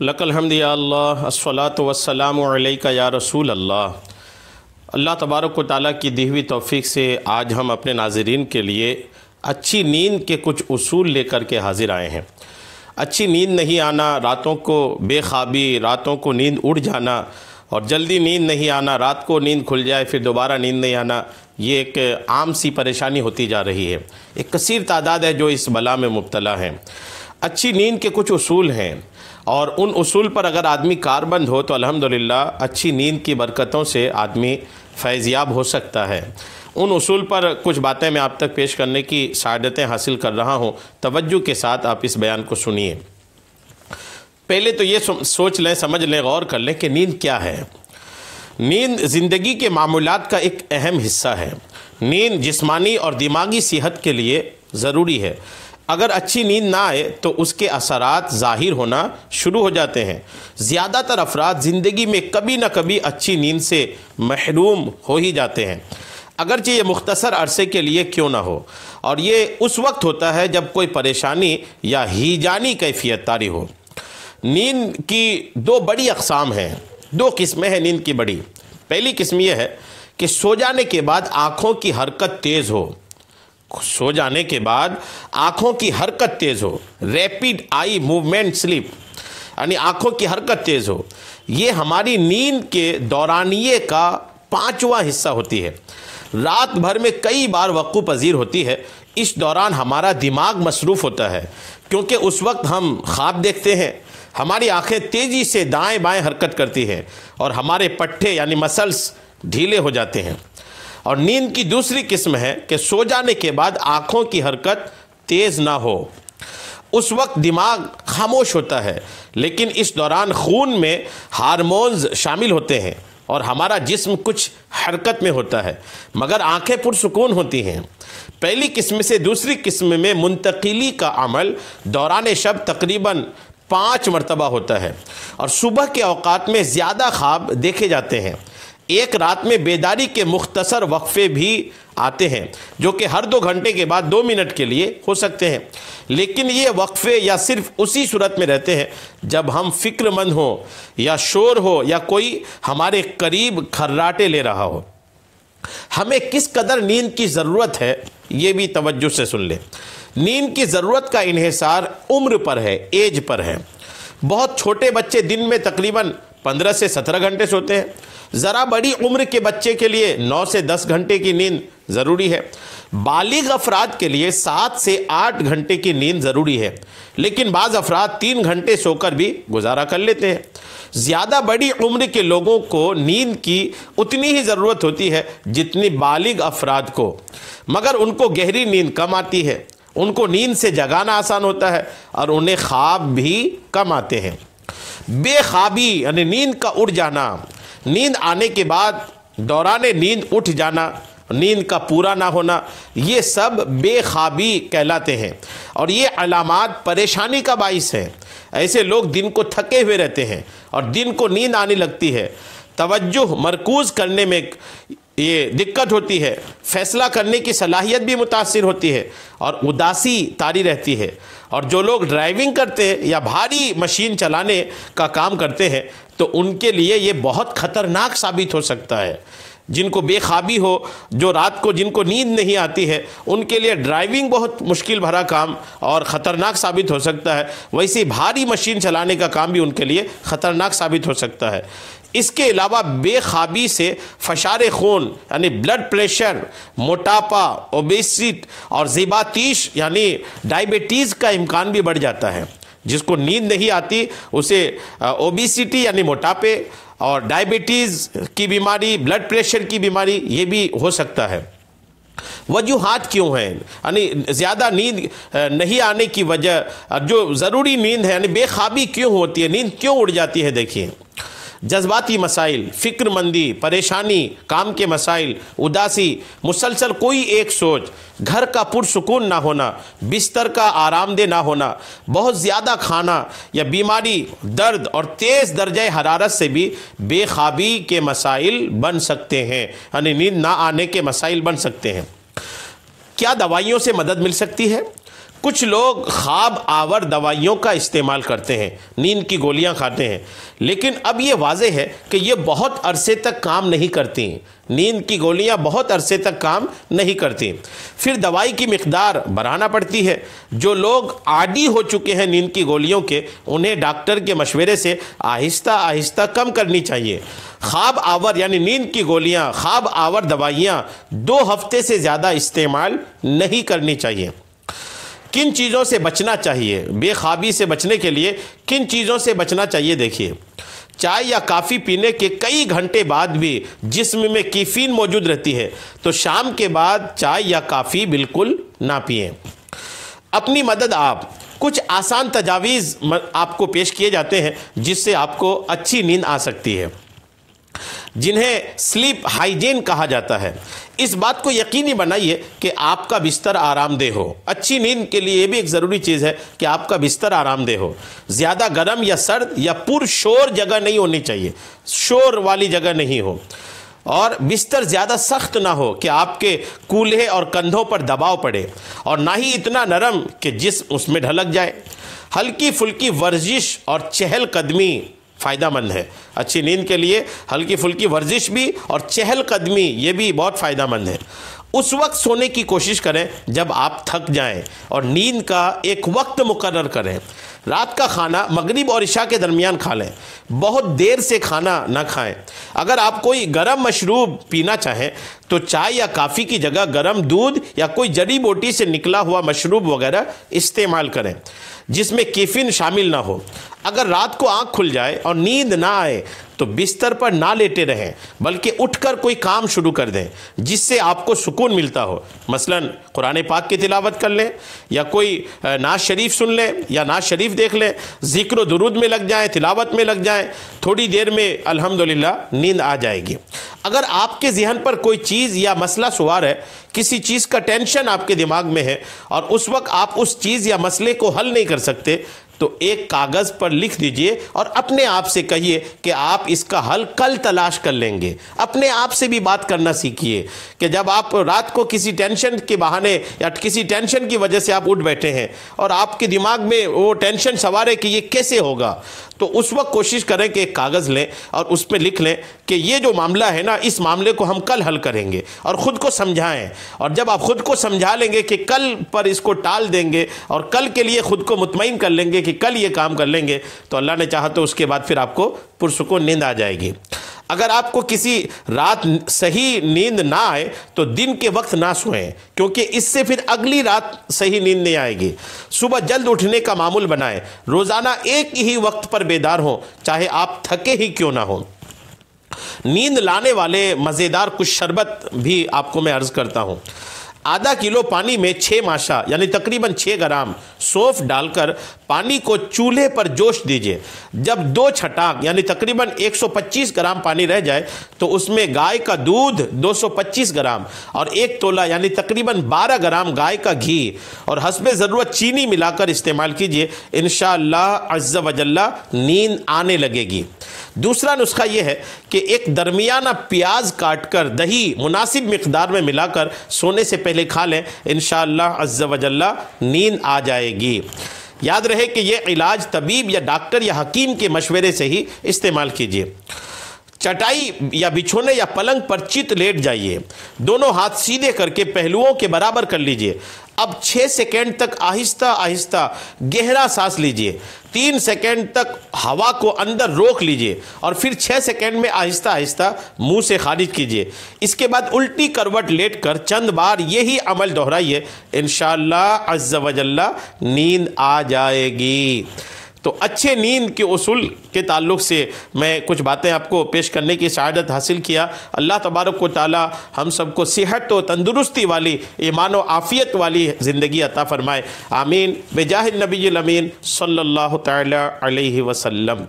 लकल हम्द या अल्लाह अस्सलातु वस्सलामु अलैका या रसूल अल्लाह। अल्लाह तबारक व तआला की दी हुई तौफ़ीक़ से आज हम अपने नाज़रीन के लिए अच्छी नींद के कुछ उसूल लेकर के हाज़िर आए हैं। अच्छी नींद नहीं आना, रातों को बेख़ाबी, रातों को नींद उड़ जाना और जल्दी नींद नहीं आना, रात को नींद खुल जाए फिर दोबारा नींद नहीं आना, ये एक आम सी परेशानी होती जा रही है। एक कसीर तादाद है जो इस बला में मुब्तला हैं। अच्छी नींद के कुछ उसूल हैं और उन उसूल पर अगर आदमी कारबंद हो तो अल्हम्दुलिल्लाह अच्छी नींद की बरकतों से आदमी फैज़याब हो सकता है। उन उसूल पर कुछ बातें मैं आप तक पेश करने की सआदतें हासिल कर रहा हूँ। तवज्जो के साथ आप इस बयान को सुनिए। पहले तो ये सोच लें, समझ लें, गौर कर लें कि नींद क्या है। नींद ज़िंदगी के मामूलात का एक अहम हिस्सा है। नींद जिस्मानी और दिमागी सेहत के लिए ज़रूरी है। अगर अच्छी नींद ना आए तो उसके असरात ज़ाहिर होना शुरू हो जाते हैं। ज़्यादातर अफराद ज़िंदगी में कभी ना कभी अच्छी नींद से महरूम हो ही जाते हैं, अगरचे ये मुख्तसर अरसे के लिए क्यों ना हो। और ये उस वक्त होता है जब कोई परेशानी या हीजानी कैफियत तारी हो। नींद की दो बड़ी अक़साम हैं, दो किस्में हैं नींद की बड़ी। पहली किस्म यह है कि सो जाने के बाद आँखों की हरकत तेज़ हो। सो जाने के बाद आँखों की हरकत तेज़ हो, रैपिड आई मूवमेंट स्लीप, यानी आँखों की हरकत तेज़ हो। ये हमारी नींद के दौरानिए का 5वां हिस्सा होती है। रात भर में कई बार वक़्फ़ पज़ीर होती है। इस दौरान हमारा दिमाग मसरूफ़ होता है क्योंकि उस वक्त हम ख्वाब देखते हैं, हमारी आँखें तेज़ी से दाएं बाएं हरकत करती हैं और हमारे पट्टे यानी मसल्स ढीले हो जाते हैं। और नींद की दूसरी किस्म है कि सो जाने के बाद आँखों की हरकत तेज़ ना हो। उस वक्त दिमाग खामोश होता है, लेकिन इस दौरान खून में हार्मोन्स शामिल होते हैं और हमारा जिस्म कुछ हरकत में होता है, मगर आँखें पुरसुकून होती हैं। पहली किस्म से दूसरी किस्म में मुंतकिली का अमल दौरान शब तकरीबन 5 मरतबा होता है और सुबह के औकात में ज़्यादा ख्वाब देखे जाते हैं। एक रात में बेदारी के मुख्तसर वक्फे भी आते हैं जो कि हर 2 घंटे के बाद 2 मिनट के लिए हो सकते हैं, लेकिन ये वक्फे या सिर्फ उसी सूरत में रहते हैं जब हम फ़िक्रमंद हो या शोर हो या कोई हमारे करीब खर्राटे ले रहा हो। हमें किस कदर नींद की ज़रूरत है ये भी तवज्जो से सुन लें। नींद की ज़रूरत का इन्हिसार उम्र पर है, एज पर है। बहुत छोटे बच्चे दिन में तकरीबन 15 से 17 घंटे सोते हैं। ज़रा बड़ी उम्र के बच्चे के लिए 9 से 10 घंटे की नींद ज़रूरी है। बालिग अफराद के लिए 7 से 8 घंटे की नींद ज़रूरी है, लेकिन बाज़ अफराद 3 घंटे सोकर भी गुजारा कर लेते हैं। ज़्यादा बड़ी उम्र के लोगों को नींद की उतनी ही ज़रूरत होती है जितनी बालिग अफराद को, मगर उनको गहरी नींद कम आती है। उनको नींद से जगाना आसान होता है और उन्हें ख्वाब भी कम आते हैं। बेख्वाबी यानी नींद का उड़ जाना, नींद आने के बाद दौरान नींद उठ जाना, नींद का पूरा ना होना, ये सब बेख्वाबी कहलाते हैं और ये अलामात परेशानी का बाइस है। ऐसे लोग दिन को थके हुए रहते हैं और दिन को नींद आने लगती है। तवज्जो मरकूज़ करने में ये दिक्कत होती है, फ़ैसला करने की सलाहियत भी मुतासिर होती है और उदासी तारी रहती है। और जो लोग ड्राइविंग करते हैं या भारी मशीन चलाने का काम करते हैं तो उनके लिए ये बहुत ख़तरनाक साबित हो सकता है। जिनको बेख्वाबी हो, जो रात को जिनको नींद नहीं आती है, उनके लिए ड्राइविंग बहुत मुश्किल भरा काम और ख़तरनाक साबित हो सकता है। वैसे भारी मशीन चलाने का काम भी उनके लिए ख़तरनाक साबित हो सकता है। इसके अलावा बेख्वाबी से फशार खून यानी ब्लड प्रेशर, मोटापा, ओबेसिटी और ज़िबातीश यानी डायबिटीज़ का इम्कान भी बढ़ जाता है। जिसको नींद नहीं आती उसे ओबेसिटी यानी मोटापे और डायबिटीज़ की बीमारी, ब्लड प्रेशर की बीमारी ये भी हो सकता है। वजूहात क्यों हैं, यानी ज़्यादा नींद नहीं आने की वजह, जो ज़रूरी नींद है यानी बेख्वाबी क्यों होती है, नींद क्यों उड़ जाती है। देखिए, जज्बाती मसाइल, फ़िक्रमंदी, परेशानी, काम के मसाइल, उदासी, मुसलसल कोई एक सोच, घर का पुरसुकून ना होना, बिस्तर का आरामदेह ना होना, बहुत ज़्यादा खाना या बीमारी, दर्द और तेज़ दर्जे हरारत से भी बेख्वाबी के मसाइल बन सकते हैं, यानी नींद ना आने के मसाइल बन सकते हैं। क्या दवाइयों से मदद मिल सकती है? कुछ लोग ख्वाब आवर दवाइयों का इस्तेमाल करते हैं, नींद की गोलियां खाते हैं, लेकिन अब ये वाज़ेह है कि ये बहुत अरसे तक काम नहीं करती। नींद की गोलियां बहुत अरसे तक काम नहीं करती, फिर दवाई की मिकदार बढ़ाना पड़ती है। जो लोग आदी हो चुके हैं नींद की गोलियों के, उन्हें डॉक्टर के मशवरे से आहिस्ता आहिस्ता कम करनी चाहिए। ख्वाब आवर यानी नींद की गोलियां, ख्वाब आवर दवाइयाँ 2 हफ्ते से ज़्यादा इस्तेमाल नहीं करनी चाहिए। किन चीज़ों से बचना चाहिए? बेख्वाबी से बचने के लिए किन चीज़ों से बचना चाहिए? देखिए, चाय या काफ़ी पीने के कई घंटे बाद भी जिस्म में कैफीन मौजूद रहती है, तो शाम के बाद चाय या काफ़ी बिल्कुल ना पिएं। अपनी मदद आप, कुछ आसान तजावीज़ आपको पेश किए जाते हैं जिससे आपको अच्छी नींद आ सकती है, जिन्हें स्लीप हाइजीन कहा जाता है। इस बात को यकीनी बनाइए कि आपका बिस्तर आरामदेह हो। अच्छी नींद के लिए ये भी एक ज़रूरी चीज़ है कि आपका बिस्तर आरामदेह हो। ज़्यादा गर्म या सर्द या पुरशोर जगह नहीं होनी चाहिए, शोर वाली जगह नहीं हो, और बिस्तर ज़्यादा सख्त ना हो कि आपके कूल्हे और कंधों पर दबाव पड़े, और ना ही इतना नरम कि जिस्म उसमें ढलक जाए। हल्की फुल्की वर्जिश और चहलकदमी फ़ायदामंद है। अच्छी नींद के लिए हल्की फुल्की वर्जिश भी और चहलकदमी ये भी बहुत फ़ायदामंद है। उस वक्त सोने की कोशिश करें जब आप थक जाएं, और नींद का एक वक्त मुकर्रर करें। रात का खाना मगरिब और इशा के दरमियान खा लें, बहुत देर से खाना ना खाएं। अगर आप कोई गर्म मशरूब पीना चाहें तो चाय या काफ़ी की जगह गर्म दूध या कोई जड़ी बूटी से निकला हुआ मशरूब वगैरह इस्तेमाल करें जिसमें कैफीन शामिल ना हो। अगर रात को आँख खुल जाए और नींद ना आए तो बिस्तर पर ना लेटे रहें, बल्कि उठकर कोई काम शुरू कर दें जिससे आपको सुकून मिलता हो। मसलन कुरान पाक की तिलावत कर लें, या कोई नाज शरीफ सुन लें, या नाज शरीफ देख लें, ज़िक्र दुरूद में लग जाएं, तिलावत में लग जाएं। थोड़ी देर में अल्हम्दुलिल्लाह नींद आ जाएगी। अगर आपके ज़हन पर कोई चीज़ या मसला सवार है, किसी चीज़ का टेंशन आपके दिमाग में है, और उस वक्त आप उस चीज़ या मसले को हल नहीं कर सकते, तो एक कागज़ पर लिख दीजिए और अपने आप से कहिए कि आप इसका हल कल तलाश कर लेंगे। अपने आप से भी बात करना सीखिए कि जब आप रात को किसी टेंशन के बहाने या किसी टेंशन की वजह से आप उठ बैठे हैं और आपके दिमाग में वो टेंशन सवार है कि ये कैसे होगा, तो उस वक्त कोशिश करें कि एक कागज़ लें और उस पर लिख लें कि ये जो मामला है ना, इस मामले को हम कल हल करेंगे, और ख़ुद को समझाएं। और जब आप ख़ुद को समझा लेंगे कि कल पर इसको टाल देंगे और कल के लिए ख़ुद को मुतमईन कर लेंगे कि कल ये काम कर लेंगे, तो अल्लाह ने चाहा तो उसके बाद फिर आपको पुरसुकून नींद आ जाएगी। अगर आपको किसी रात सही नींद ना आए तो दिन के वक्त ना सोएं, क्योंकि इससे फिर अगली रात सही नींद नहीं आएगी। सुबह जल्द उठने का मामूल बनाएं। रोज़ाना एक ही वक्त पर बेदार हों, चाहे आप थके ही क्यों ना हों। नींद लाने वाले मज़ेदार कुछ शरबत भी आपको मैं अर्ज़ करता हूँ। आधा किलो पानी में 6 माशा यानी तकरीबन 6 ग्राम सौंफ डालकर पानी को चूल्हे पर जोश दीजिए। जब 2 छटाक यानी तकरीबन 125 ग्राम पानी रह जाए तो उसमें गाय का दूध 225 ग्राम और 1 तोला यानी तकरीबन 12 ग्राम गाय का घी और हस्बे ज़रूरत चीनी मिलाकर इस्तेमाल कीजिए। इंशाअल्लाह अज़्ज़ वजल्ला नींद आने लगेगी। दूसरा नुस्खा यह है कि एक दरमियाना प्याज काटकर दही मुनासिब मिकदार में मिलाकर सोने से पहले खा लें। इंशाअल्लाह अज़्ज़ वजल्ला नींद आ जाएगी। याद रहे कि यह इलाज तबीब या डॉक्टर या हकीम के मशवरे से ही इस्तेमाल कीजिए। चटाई या बिछोने या पलंग पर चित लेट जाइए। दोनों हाथ सीधे करके पहलुओं के बराबर कर लीजिए। अब 6 सेकंड तक आहिस्ता आहिस्ता गहरा सांस लीजिए। 3 सेकंड तक हवा को अंदर रोक लीजिए और फिर 6 सेकंड में आहिस्ता आहिस्ता मुंह से खारिज कीजिए। इसके बाद उल्टी करवट लेटकर चंद बार यही अमल दोहराइए। इंशाअल्लाह अज़्ज़ वजल्ला नींद आ जाएगी। तो अच्छे नींद के उसूल के ताल्लुक़ से मैं कुछ बातें आपको पेश करने की सआदत हासिल किया। अल्लाह तबारक व तआला हम सबको सेहत व तंदुरुस्ती वाली, ईमान व आफ़ियत वाली ज़िंदगी अता फ़रमाए। आमीन। बेजाहिद नबील अमीन सल्लल्लाहु तआला अलैहि वसल्लम।